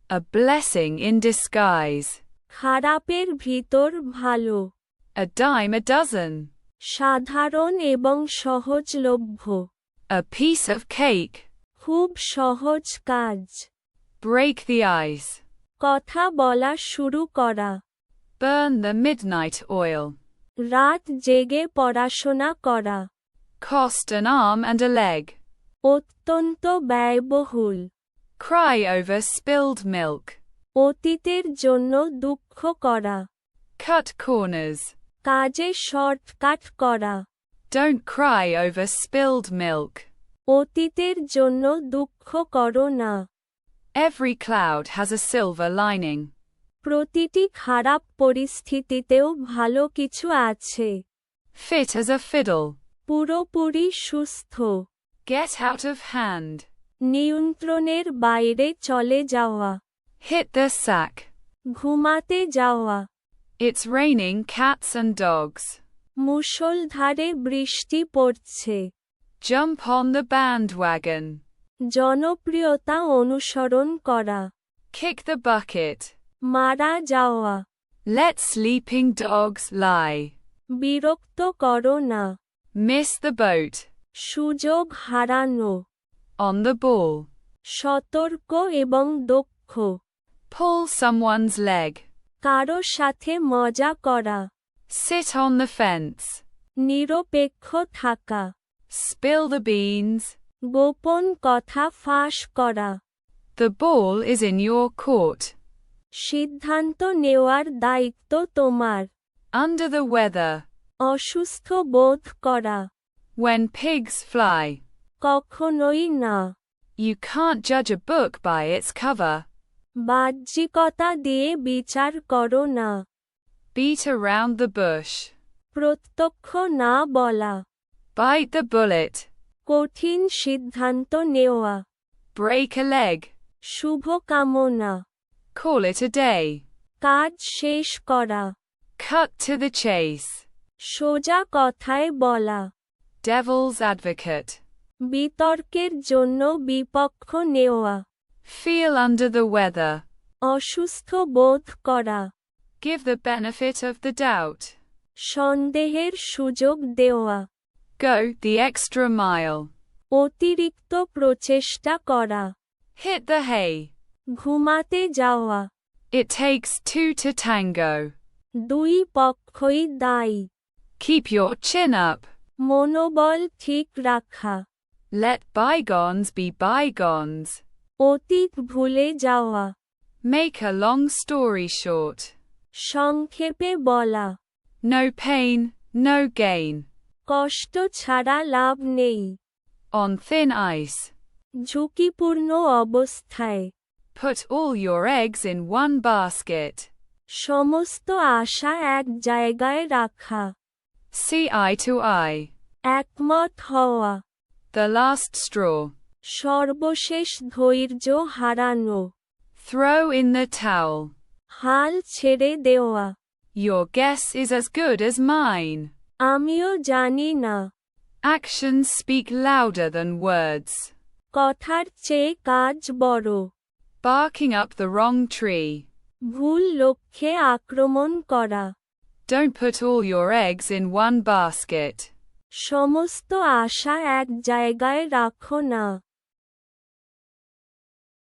A blessing in disguise. খারাপের ভিতর ভালো। A dime a dozen. সাধারণ এবং সহজলভ্য। A piece of cake. খুব সহজ কাজ। Break the ice. কথা বলা শুরু করা। Burn the midnight oil. রাত জেগে পড়াশোনা করা। Cost an arm and a leg. অত্যন্ত ব্যয়বহুল। Cry over spilled milk. অতীতের জন্য দুঃখ করা। Cut corners. কাজে শর্টকাট করা। Don't cry over spilled milk. অতীতের জন্য দুঃখ করো না। Every cloud has a silver lining. প্রতিটি খারাপ পরিস্থিতিতেও ভালো কিছু আছে। Fit as a fiddle. পুরোপুরি সুস্থ। Get out of hand. নিয়ন্ত্রণের বাইরে চলে যাওয়া। Hit the sack. ঘুমাতে যাওয়া। It's raining cats and dogs. মুষলধারে বৃষ্টি পড়ছে। Jump on the bandwagon. জনপ্রিয়তা অনুসরণ করা। Kick the bucket. মারা যাওয়া। Let sleeping dogs lie. বিরক্ত করো না। Miss the boat. সুযোগ হারানো। On the ball. সতর্ক এবং দক্ষ। Pull someone's leg. কারো সাথে মজা করা। Sit on the fence. নিরপেক্ষ থাকা। Spill the beans. গোপন কথা ফাঁস করা। The ball is in your court. সিদ্ধান্ত নেওয়ার দায়িত্ব তোমার। Under the weather. অসুস্থ বোধ করা। When pigs fly. কখনোই না। You can't judge a book by its cover. বাহ্যিকতা দিয়ে বিচার করো না। Beat around the bush. প্রত্যক্ষ না বলা। Bite the bullet. কঠিন সিদ্ধান্ত নেওয়া। Break a leg. শুভকামনা। Call it a day. কাজ শেষ করা। Cut to the chase. সোজা কথায় বলা। Devil's advocate. বিতর্কের জন্য বিপক্ষ নেওয়া। Feel under the weather. অসুস্থ বোধ করা। Give the benefit of the doubt. সন্দেহের সুযোগ দেওয়া। Go the extra mile. অতিরিক্ত প্রচেষ্টা করা। Hit the hay. ঘুমাতে যাওয়া। It takes two to tango. দুই পক্ষই দায়ী। Keep your chin up. মনোবল ঠিক রাখা। Let bygones be bygones. অতীত ভুলে যাওয়া। Make a long story short. সংক্ষেপে বলা। No pain, no gain. কষ্ট ছাড়া লাভ নেই। On thin ice. ঝুঁকিপূর্ণ অবস্থায়। Put all your eggs in one basket. সমস্ত আশা এক জায়গায় রাখা। See eye to eye. একমত হওয়া। The last straw. সর্বশেষ ধৈর্য হারানো। Throw in the towel. হাল ছেড়ে দেওয়া। Your guess is as good as mine. আমিও জানি না। Actions speak louder than words. কথার চেয়ে কাজ বড়। Barking up the wrong tree. ভুল লক্ষ্যে আক্রমণ করা। Don't put all your eggs in one basket. সমস্ত আশা এক জায়গায় রাখো না।